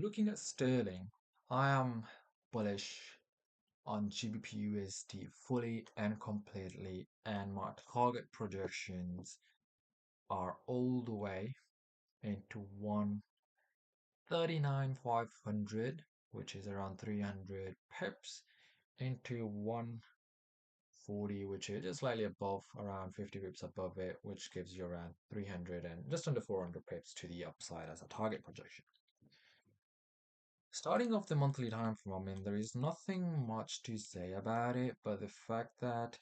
Looking at sterling, I am bullish on GBPUSD fully and completely, and my target projections are all the way into 139,500, which is around 300 pips, into 140, which is just slightly above, around 50 pips above it, which gives you around 300 and just under 400 pips to the upside as a target projection. Starting off the monthly time frame, I mean, there is nothing much to say about it, but the fact that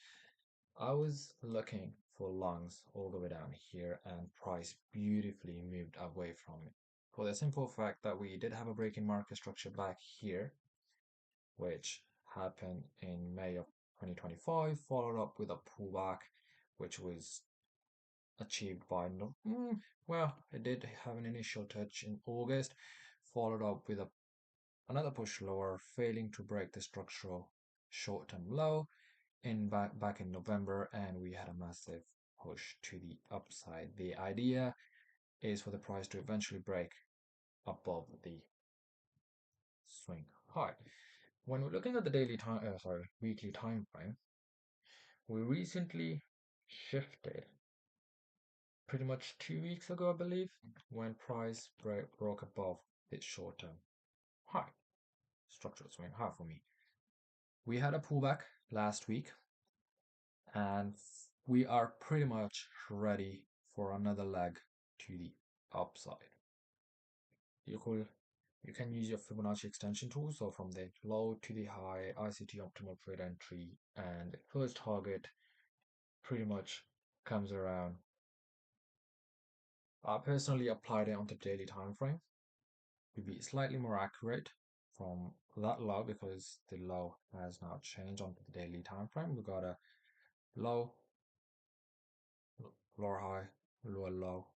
I was looking for longs all the way down here and price beautifully moved away from it. For the simple fact that we did have a break in market structure back here, which happened in May of 2025, followed up with a pullback, which was achieved by no, well, it did have an initial touch in August, followed up with another push lower, failing to break the structural short-term low in back in November, and we had a massive push to the upside. The idea is for the price to eventually break above the swing high. When we're looking at the weekly time frame, we recently shifted pretty much 2 weeks ago, I believe, when price broke above its short-term high, structural swing high for me. We had a pullback last week, and we are pretty much ready for another leg to the upside. You can use your Fibonacci extension tool, so from the low to the high, ICT optimal trade entry, and the first target pretty much comes around. I personally applied it onto the daily time frame to be slightly more accurate from that low, because the low has now changed onto the daily time frame. We got a low, lower high, lower low.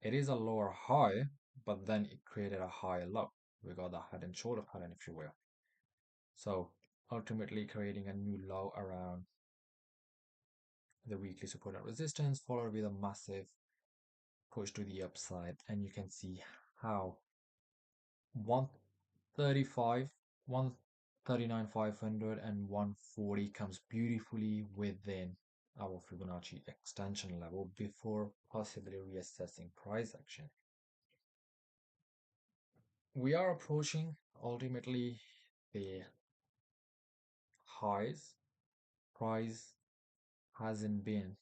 It is a lower high, but then it created a higher low. We got the head and shoulder pattern, if you will. So ultimately creating a new low around the weekly support and resistance, followed with a massive push to the upside. And you can see how 135, 139,500 and 140 comes beautifully within our Fibonacci extension level before possibly reassessing price action. We are approaching ultimately the highs. Price hasn't been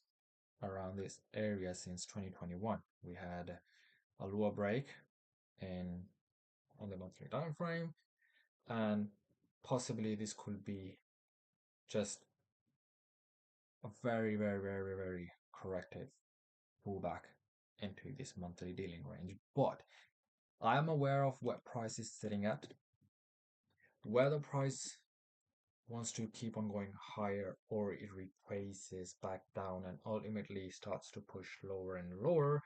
around this area since 2021. We had a lower break in on the monthly time frame, and possibly this could be just a very, very, very, very corrective pullback into this monthly dealing range. But I am aware of what price is sitting at. Whether price wants to keep on going higher or it retraces back down and ultimately starts to push lower and lower,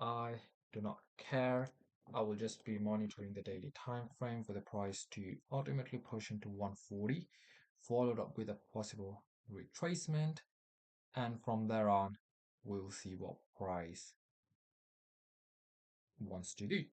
I do not care. I will just be monitoring the daily time frame for the price to ultimately push into 140, followed up with a possible retracement, and from there on we'll see what price wants to do.